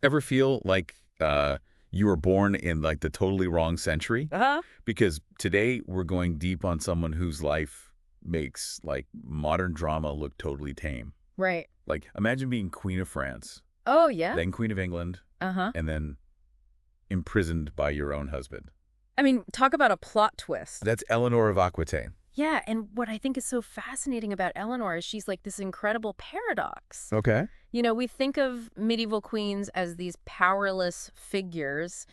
Ever feel like you were born in like the totally wrong century? Uh-huh. Because today we're going deep on someone whose life makes like modern drama look totally tame. Right. Like imagine being Queen of France, Oh, yeah? then Queen of England, Uh-huh. and then imprisoned by your own husband. I mean, talk about a plot twist. That's Eleanor of Aquitaine. Yeah, and what I think is so fascinating about Eleanor is she's like this incredible paradox. Okay. You know, we think of medieval queens as these powerless figures,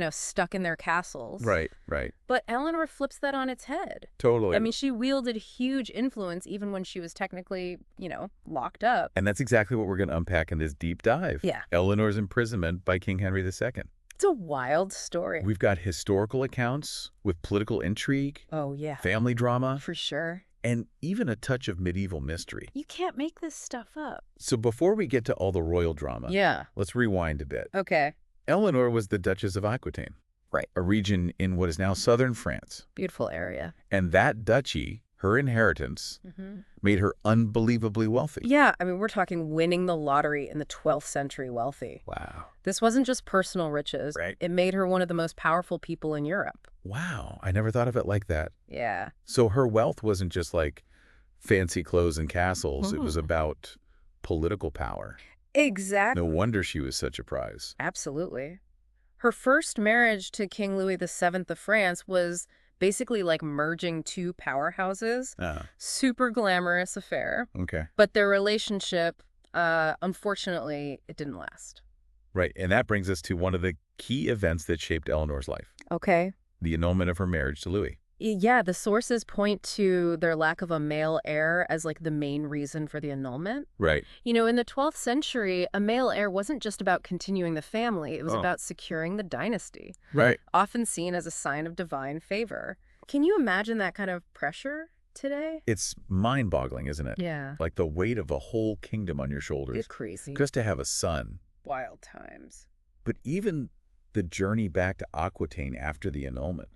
stuck in their castles. Right, right. But Eleanor flips that on its head. Totally. I mean, she wielded huge influence even when she was technically, locked up. And that's exactly what we're going to unpack in this deep dive. Yeah. Eleanor's imprisonment by King Henry II. It's a wild story. We've got historical accounts with political intrigue, Oh, yeah. family drama, For sure. and even a touch of medieval mystery. You can't make this stuff up. So before we get to all the royal drama, Yeah. let's rewind a bit. Okay. Eleanor was the Duchess of Aquitaine. Right. A region in what is now southern France. Beautiful area. And that duchy, her inheritance, made her unbelievably wealthy. Yeah, I mean, we're talking winning the lottery in the 12th century wealthy. Wow. This wasn't just personal riches. Right. It made her one of the most powerful people in Europe. Wow. I never thought of it like that. Yeah. So her wealth wasn't just like fancy clothes and castles. It was about political power. Exactly. No wonder she was such a prize. Absolutely. Her first marriage to King Louis VII of France was basically like merging two powerhouses. Super glamorous affair. Okay. But their relationship, unfortunately, it didn't last. Right. And that brings us to one of the key events that shaped Eleanor's life. Okay. The annulment of her marriage to Louis. Yeah, the sources point to their lack of a male heir as like the main reason for the annulment. Right. In the 12th century, a male heir wasn't just about continuing the family. It was about securing the dynasty, Right. often seen as a sign of divine favor. Can you imagine that kind of pressure today? It's mind-boggling, isn't it? Yeah. Like the weight of a whole kingdom on your shoulders. It's crazy. Just to have a son. Wild times. But even the journey back to Aquitaine after the annulment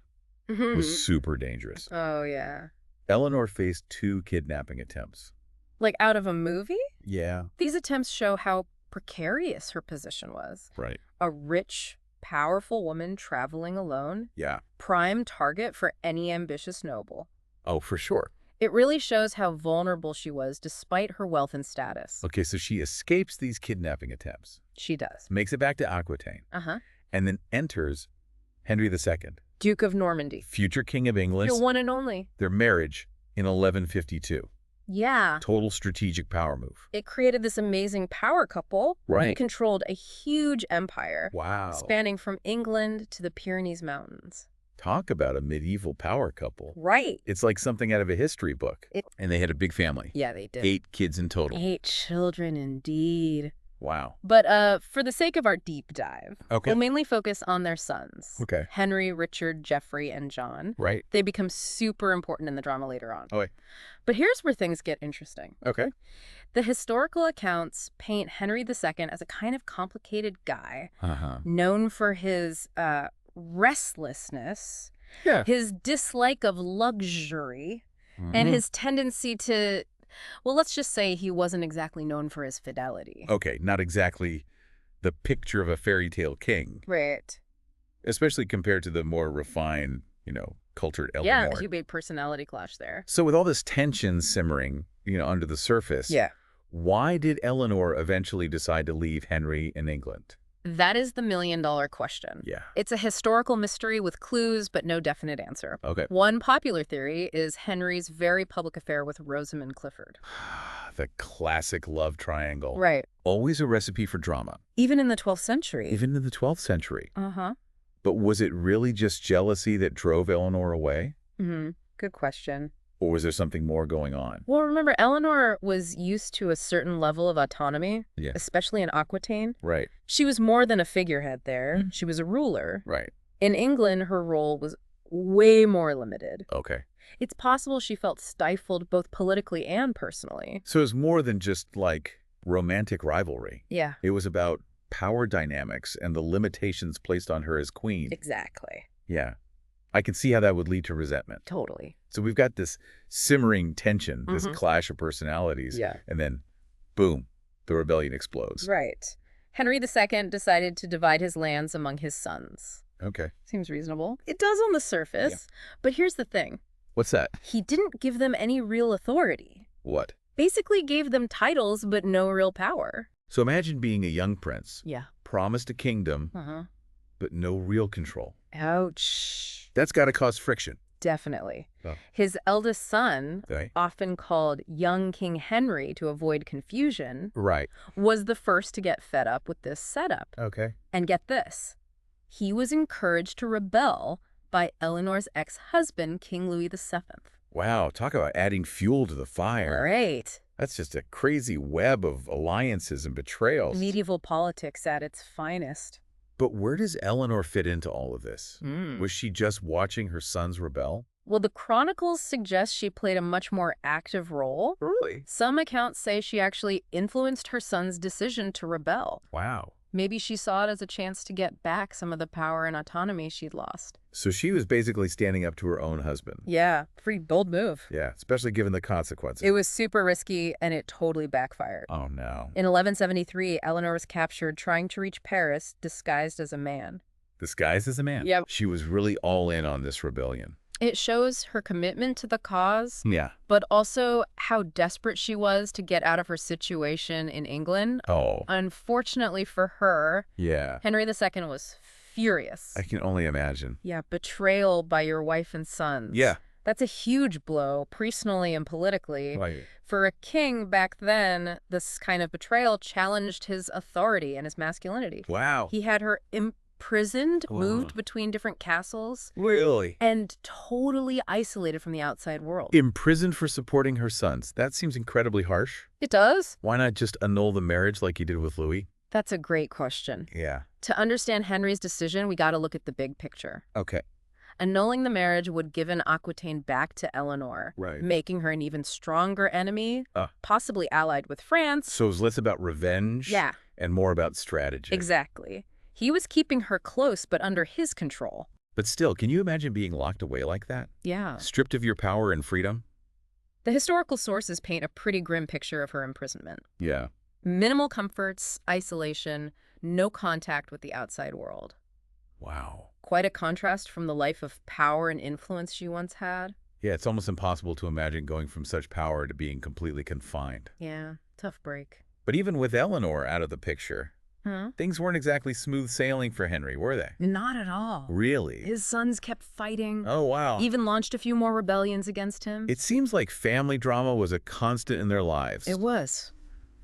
was super dangerous. Oh, yeah. Eleanor faced 2 kidnapping attempts. Like out of a movie? Yeah. These attempts show how precarious her position was. Right. A rich, powerful woman traveling alone. Yeah. Prime target for any ambitious noble. Oh, for sure. It really shows how vulnerable she was despite her wealth and status. Okay, so she escapes these kidnapping attempts, She does. makes it back to Aquitaine, and then enters Henry II, Duke of Normandy. future King of England, Your one and only. their marriage in 1152. Yeah. Total strategic power move. It created this amazing power couple. Right. Who controlled a huge empire. Wow. Spanning from England to the Pyrenees Mountains. Talk about a medieval power couple. Right. It's like something out of a history book. And they had a big family. Yeah, they did. 8 kids in total. 8 children, indeed. Wow. But for the sake of our deep dive, Okay. we'll mainly focus on their sons. Okay. Henry, Richard, Geoffrey, and John. Right. They become super important in the drama later on. Oh, wait. But here's where things get interesting. Okay. The historical accounts paint Henry II as a kind of complicated guy, known for his restlessness, Yeah. his dislike of luxury, and his tendency to, well, let's just say he wasn't exactly known for his fidelity. Okay, not exactly the picture of a fairy tale king, Right. especially compared to the more refined, cultured Yeah, Eleanor. he made personality clash there. So with all this tension simmering, under the surface, why did Eleanor eventually decide to leave Henry in England? That is the million-dollar question. Yeah. It's a historical mystery with clues, but no definite answer. Okay. One popular theory is Henry's very public affair with Rosamund Clifford. The classic love triangle. Right. Always a recipe for drama. Even in the 12th century. Even in the 12th century. Uh-huh. But was it really just jealousy that drove Eleanor away? Good question. Or was there something more going on? Well, remember, Eleanor was used to a certain level of autonomy, Yeah. especially in Aquitaine. Right. She was more than a figurehead there. She was a ruler. Right. In England, her role was way more limited. Okay. It's possible she felt stifled both politically and personally. So it was more than just like romantic rivalry. Yeah. It was about power dynamics and the limitations placed on her as queen. Exactly. Yeah. I can see how that would lead to resentment. Totally. So we've got this simmering tension, this clash of personalities. Yeah. And then, boom, the rebellion explodes. Right. Henry II decided to divide his lands among his sons. Okay. Seems reasonable. It does on the surface. Yeah. But here's the thing. What's that? He didn't give them any real authority. What? Basically gave them titles, but no real power. So imagine being a young prince. Yeah. Promised a kingdom, but no real control. Ouch. That's got to cause friction. Definitely. Oh. His eldest son, right, often called young King Henry to avoid confusion, right, was the first to get fed up with this setup. Okay. And get this. He was encouraged to rebel by Eleanor's ex-husband, King Louis VII. Wow, talk about adding fuel to the fire. Right. That's just a crazy web of alliances and betrayals. Medieval politics at its finest. But where does Eleanor fit into all of this? Was she just watching her sons rebel? Well, the chronicles suggest she played a much more active role. Really? Some accounts say she actually influenced her son's decision to rebel. Wow. Maybe she saw it as a chance to get back some of the power and autonomy she'd lost. So she was basically standing up to her own husband. Yeah, pretty bold move. Yeah, especially given the consequences. It was super risky, and it totally backfired. Oh, no. In 1173, Eleanor was captured trying to reach Paris disguised as a man. Disguised as a man? Yep. She was really all in on this rebellion. It shows her commitment to the cause, yeah, but also how desperate she was to get out of her situation in England. Oh. Unfortunately for her, yeah, Henry II was furious. I can only imagine. Yeah, betrayal by your wife and sons. Yeah. That's a huge blow, personally and politically. Right. For a king back then, this kind of betrayal challenged his authority and his masculinity. Wow. He had her imprisoned, moved between different castles. Really? And totally isolated from the outside world. Imprisoned for supporting her sons. That seems incredibly harsh. It does. Why not just annul the marriage like he did with Louis? That's a great question. Yeah. To understand Henry's decision, we got to look at the big picture. Okay. Annulling the marriage would give an Aquitaine back to Eleanor, right, making her an even stronger enemy, possibly allied with France. So it was less about revenge and more about strategy. Exactly. He was keeping her close, but under his control. But still, can you imagine being locked away like that? Yeah. Stripped of your power and freedom? The historical sources paint a pretty grim picture of her imprisonment. Yeah. Minimal comforts, isolation, no contact with the outside world. Wow. Quite a contrast from the life of power and influence she once had. Yeah, it's almost impossible to imagine going from such power to being completely confined. Yeah, tough break. But even with Eleanor out of the picture, things weren't exactly smooth sailing for Henry, were they? Not at all. Really? His sons kept fighting. Oh, wow. Even launched a few more rebellions against him. It seems like family drama was a constant in their lives. It was.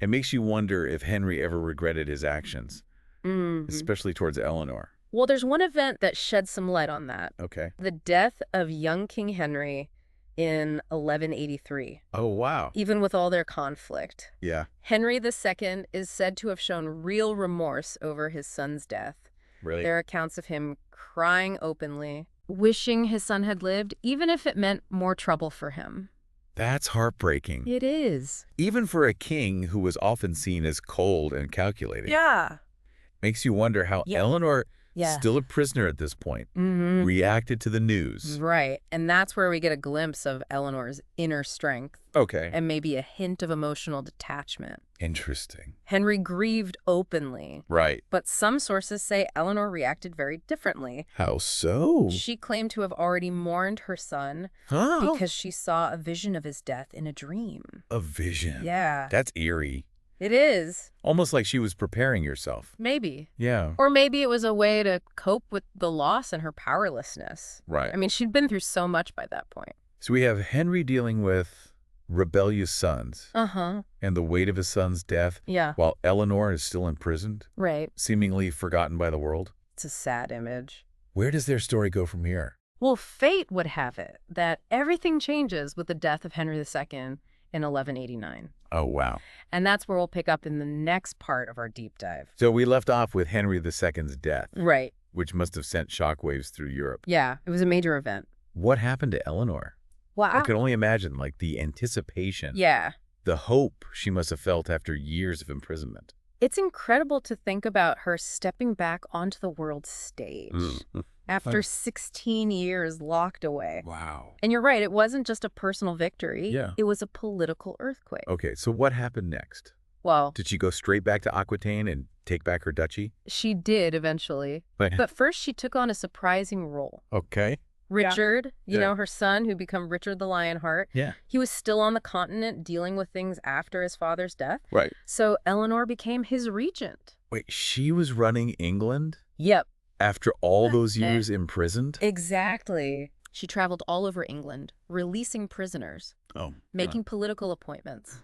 It makes you wonder if Henry ever regretted his actions, especially towards Eleanor. Well, there's one event that sheds some light on that. Okay. The death of young King Henry in 1183. Oh, wow. Even with all their conflict. Yeah. Henry II is said to have shown real remorse over his son's death. Really? There are accounts of him crying openly, wishing his son had lived, even if it meant more trouble for him. That's heartbreaking. It is. Even for a king who was often seen as cold and calculating. Yeah. Makes you wonder how Eleanor, still a prisoner at this point, reacted to the news. Right. And that's where we get a glimpse of Eleanor's inner strength. Okay. And maybe a hint of emotional detachment. Interesting. Henry grieved openly. Right. But some sources say Eleanor reacted very differently. How so? She claimed to have already mourned her son because she saw a vision of his death in a dream. A vision? Yeah. That's eerie. It is. Almost like she was preparing herself. Maybe. Yeah. Or maybe it was a way to cope with the loss and her powerlessness. Right. I mean, she'd been through so much by that point. So we have Henry dealing with rebellious sons. And the weight of his son's death. Yeah. While Eleanor is still imprisoned. Right. Seemingly forgotten by the world. It's a sad image. Where does their story go from here? Well, fate would have it that everything changes with the death of Henry II in 1189. Oh, wow. And that's where we'll pick up in the next part of our deep dive. So we left off with Henry II's death. Right. Which must have sent shockwaves through Europe. Yeah, it was a major event. What happened to Eleanor? Well, I could only imagine, like, the anticipation. Yeah. The hope she must have felt after years of imprisonment. It's incredible to think about her stepping back onto the world stage after 16 years locked away. Wow. And you're right, it wasn't just a personal victory. Yeah. It was a political earthquake. Okay, so what happened next? Well, did she go straight back to Aquitaine and take back her duchy? she did eventually. But first she took on a surprising role. Okay. Richard, you know, her son, who became Richard the Lionheart. Yeah. He was still on the continent dealing with things after his father's death. Right. So Eleanor became his regent. Wait, she was running England? Yep. After all those years imprisoned? Exactly. She traveled all over England, releasing prisoners. Oh. Making political appointments.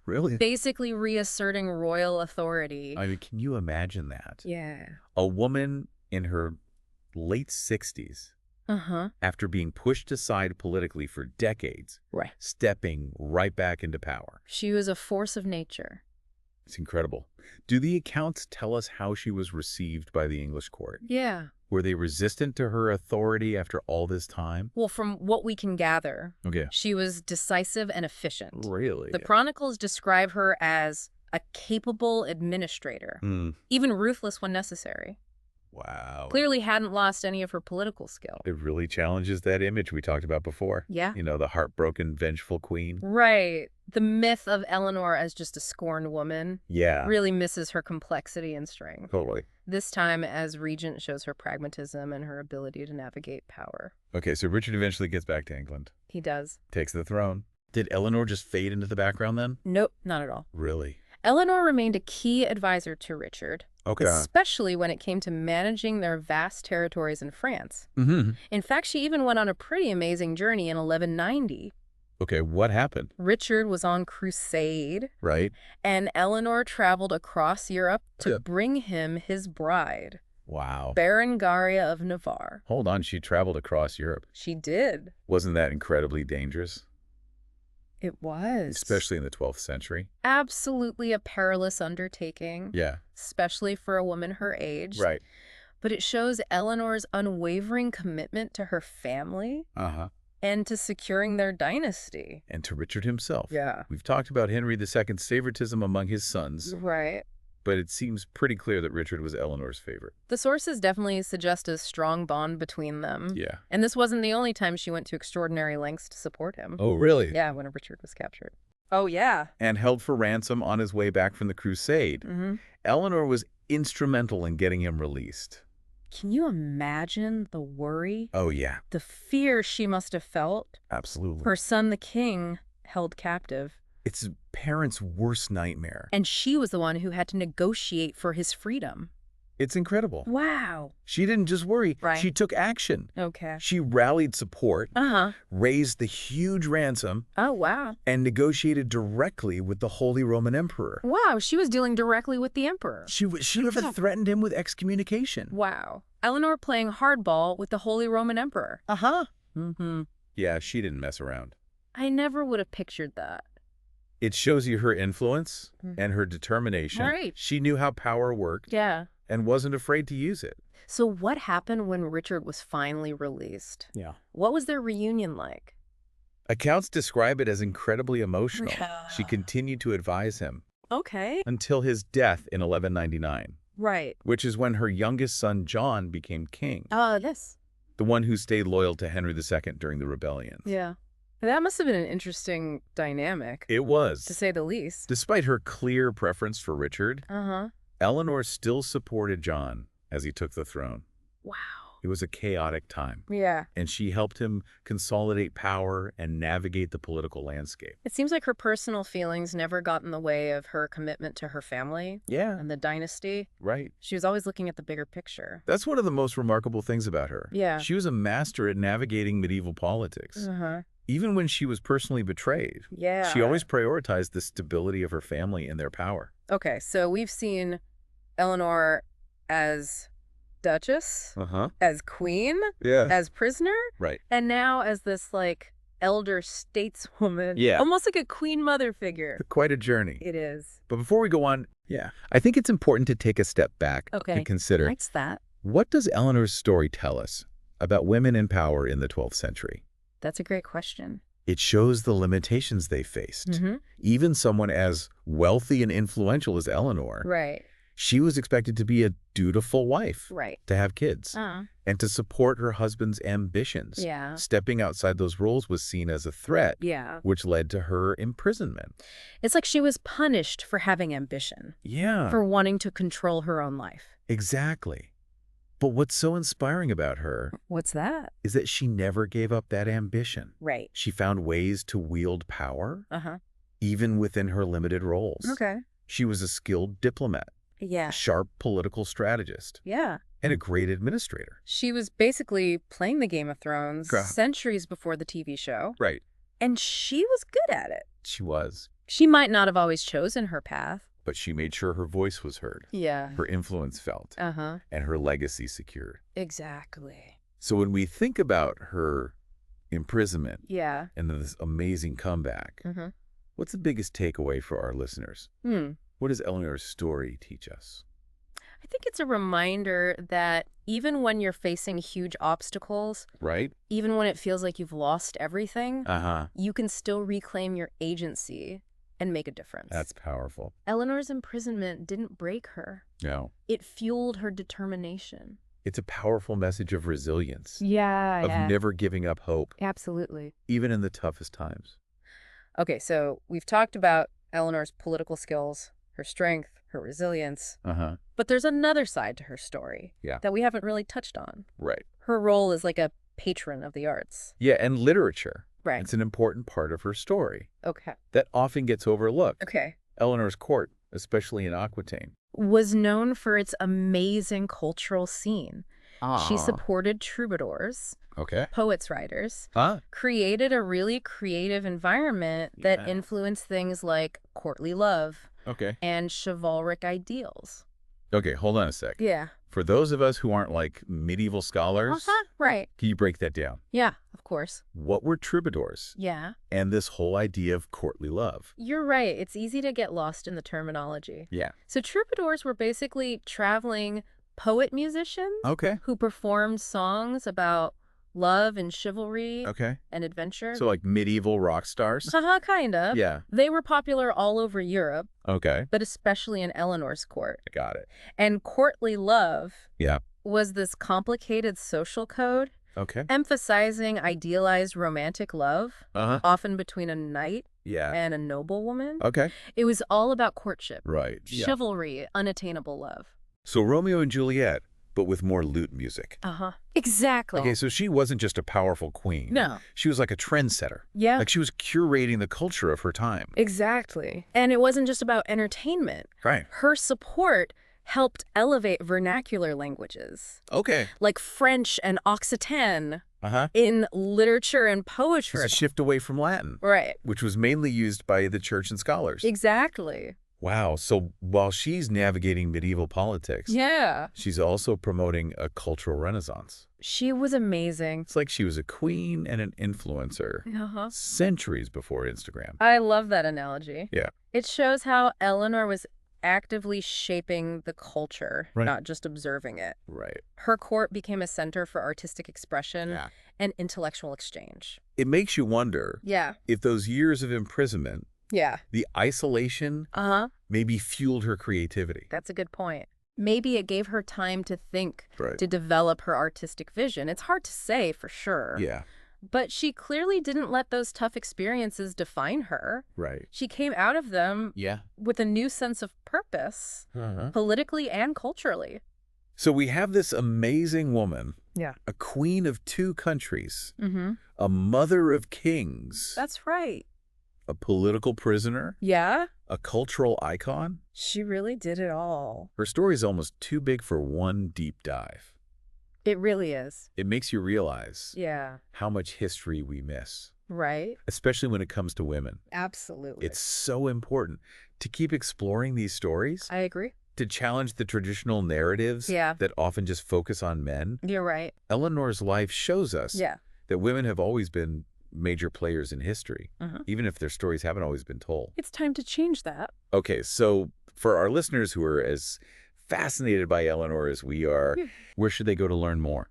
Really? Basically reasserting royal authority. I mean, can you imagine that? Yeah. A woman in her late 60s, after being pushed aside politically for decades, stepping right back into power. She was a force of nature. It's incredible. Do the accounts tell us how she was received by the English court? Yeah. Were they resistant to her authority after all this time? Well, from what we can gather, she was decisive and efficient. Really? The chronicles describe her as a capable administrator, even ruthless when necessary. Wow. Clearly hadn't lost any of her political skill. It really challenges that image we talked about before. Yeah. You know, the heartbroken, vengeful queen. Right. The myth of Eleanor as just a scorned woman really misses her complexity and strength. Totally. This time, as regent, shows her pragmatism and her ability to navigate power. Okay, so Richard eventually gets back to England. He does. Takes the throne. Did Eleanor just fade into the background then? Nope, not at all. Really? Eleanor remained a key advisor to Richard. Okay. Especially when it came to managing their vast territories in France. In fact, she even went on a pretty amazing journey in 1190. Okay, what happened? Richard was on crusade. Right. And Eleanor traveled across Europe to bring him his bride. Wow. Berengaria of Navarre. Hold on, she traveled across Europe. She did. Wasn't that incredibly dangerous? It was. Especially in the 12th century. Absolutely a perilous undertaking. Yeah. Especially for a woman her age. Right. But it shows Eleanor's unwavering commitment to her family. And to securing their dynasty. And to Richard himself. Yeah. We've talked about Henry II's favoritism among his sons. Right. But it seems pretty clear that Richard was Eleanor's favorite. The sources definitely suggest a strong bond between them. Yeah. And this wasn't the only time she went to extraordinary lengths to support him. Oh, really? Yeah, when Richard was captured. Oh, yeah. And held for ransom on his way back from the crusade. Eleanor was instrumental in getting him released. Can you imagine the worry? Oh, yeah. The fear she must have felt. Absolutely. Her son, the king, held captive. It's a parent's worst nightmare. And she was the one who had to negotiate for his freedom. It's incredible. Wow. She didn't just worry. Right. She took action. Okay. She rallied support, raised the huge ransom, oh, wow, and negotiated directly with the Holy Roman Emperor. Wow, she was dealing directly with the emperor. She even threatened him with excommunication. Wow. Eleanor playing hardball with the Holy Roman Emperor. Yeah, she didn't mess around. I never would have pictured that. It shows you her influence and her determination. Right. She knew how power worked. Yeah. And wasn't afraid to use it. So what happened when Richard was finally released? Yeah. What was their reunion like? Accounts describe it as incredibly emotional. She continued to advise him. Okay. Until his death in 1199. Right. Which is when her youngest son, John, became king. Yes. The one who stayed loyal to Henry II during the rebellions. Yeah. That must have been an interesting dynamic. It was. To say the least. Despite her clear preference for Richard, Eleanor still supported John as he took the throne. Wow. It was a chaotic time. Yeah. And she helped him consolidate power and navigate the political landscape. It seems like her personal feelings never got in the way of her commitment to her family. Yeah. And the dynasty. Right. She was always looking at the bigger picture. That's one of the most remarkable things about her. Yeah. She was a master at navigating medieval politics. Even when she was personally betrayed. Yeah. She always prioritized the stability of her family and their power. Okay, so we've seen Eleanor as Duchess, as Queen, as prisoner, right, and now as this, like, elder stateswoman. Yeah. Almost like a queen mother figure. Quite a journey. It is. But before we go on, I think it's important to take a step back and consider, What's that? What does Eleanor's story tell us about women in power in the 12th century? That's a great question. It shows the limitations they faced. Even someone as wealthy and influential as Eleanor. Right. She was expected to be a dutiful wife, Right. to have kids, and to support her husband's ambitions. Yeah. Stepping outside those roles was seen as a threat, which led to her imprisonment. It's like she was punished for having ambition. Yeah. For wanting to control her own life. Exactly. But what's so inspiring about her What's that? is that she never gave up that ambition. Right. She found ways to wield power, even within her limited roles. Okay. She was a skilled diplomat, Yeah. a sharp political strategist, Yeah. and a great administrator. She was basically playing the Game of Thrones centuries before the TV show. Right. And she was good at it. She was. She might not have always chosen her path. But she made sure her voice was heard. Yeah. Her influence felt. And her legacy secured. Exactly. So when we think about her imprisonment and this amazing comeback, what's the biggest takeaway for our listeners? What does Eleanor's story teach us? I think it's a reminder that even when you're facing huge obstacles, right? Even when it feels like you've lost everything, you can still reclaim your agency and make a difference. That's powerful. Eleanor's imprisonment didn't break her. No. It fueled her determination. It's a powerful message of resilience. Yeah. Of never giving up hope. Absolutely. Even in the toughest times. Okay, so we've talked about Eleanor's political skills, her strength, her resilience. But there's another side to her story that we haven't really touched on. Right. Her role as like a patron of the arts. Yeah, and literature. Right. It's an important part of her story. Okay. That often gets overlooked. Okay. Eleanor's court, especially in Aquitaine, was known for its amazing cultural scene. She supported troubadours, poets, writers, created a really creative environment that influenced things like courtly love and chivalric ideals. Okay, hold on a sec. Yeah. For those of us who aren't like medieval scholars, right. Can you break that down? Yeah, of course. What were troubadours? Yeah. And this whole idea of courtly love. You're right. It's easy to get lost in the terminology. Yeah. So troubadours were basically traveling poet musicians who performed songs about love and chivalry and adventure. So like medieval rock stars? Kind of. Yeah. They were popular all over Europe. Okay. But especially in Eleanor's court. Got it. And courtly love was this complicated social code emphasizing idealized romantic love, often between a knight and a noblewoman. It was all about courtship. Right. Chivalry, unattainable love. So Romeo and Juliet, but with more lute music. Exactly. Okay, so she wasn't just a powerful queen. No. She was like a trendsetter. Yeah. Like she was curating the culture of her time. Exactly. And it wasn't just about entertainment. Right. Her support helped elevate vernacular languages. Okay. Like French and Aquitaine in literature and poetry. It's a shift away from Latin. Right. Which was mainly used by the church and scholars. Exactly. Wow. So while she's navigating medieval politics, she's also promoting a cultural renaissance. She was amazing. It's like she was a queen and an influencer centuries before Instagram. I love that analogy. Yeah. It shows how Eleanor was actively shaping the culture, not just observing it. Right. Her court became a center for artistic expression and intellectual exchange. It makes you wonder if those years of imprisonment, the isolation maybe fueled her creativity. That's a good point. Maybe it gave her time to think, to develop her artistic vision. It's hard to say for sure. Yeah. But she clearly didn't let those tough experiences define her. Right. She came out of them with a new sense of purpose, politically and culturally. So we have this amazing woman, a queen of 2 countries, a mother of kings. That's right. A political prisoner. Yeah. A cultural icon. She really did it all. Her story is almost too big for one deep dive. It really is. It makes you realize how much history we miss. Right. Especially when it comes to women. Absolutely. It's so important to keep exploring these stories. I agree. To challenge the traditional narratives that often just focus on men. You're right. Eleanor's life shows us that women have always been major players in history, even if their stories haven't always been told. It's time to change that. Okay, so for our listeners who are as fascinated by Eleanor as we are, where should they go to learn more?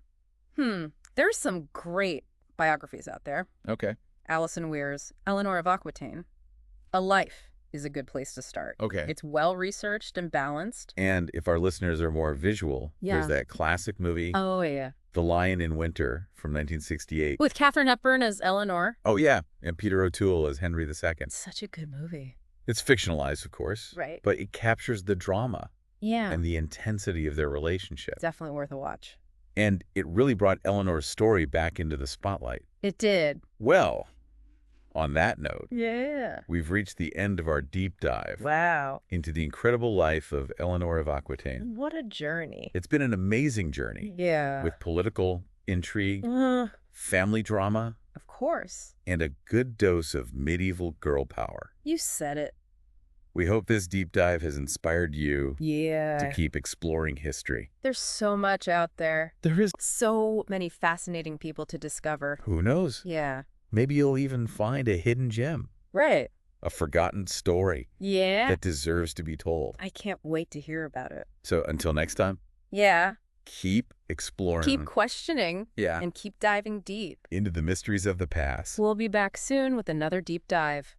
There's some great biographies out there. Okay. Alison Weir's Eleanor of Aquitaine, A Life is a good place to start. Okay. It's well-researched and balanced. And if our listeners are more visual, there's that classic movie, Oh, yeah. The Lion in Winter from 1968. With Katharine Hepburn as Eleanor. Oh, yeah. And Peter O'Toole as Henry II. Such a good movie. It's fictionalized, of course. Right. But it captures the drama. Yeah. And the intensity of their relationship. Definitely worth a watch. And it really brought Eleanor's story back into the spotlight. It did. Well, on that note, yeah, we've reached the end of our deep dive. Wow. Into the incredible life of Eleanor of Aquitaine. What a journey. It's been an amazing journey. Yeah. With political intrigue, family drama, of course, and a good dose of medieval girl power. You said it. We hope this deep dive has inspired you to keep exploring history. There's so much out there. There is so many fascinating people to discover. Who knows? Yeah. Maybe you'll even find a hidden gem. Right. A forgotten story. Yeah. That deserves to be told. I can't wait to hear about it. So until next time. Yeah. Keep exploring. Keep questioning. Yeah. And keep diving deep. Into the mysteries of the past. We'll be back soon with another deep dive.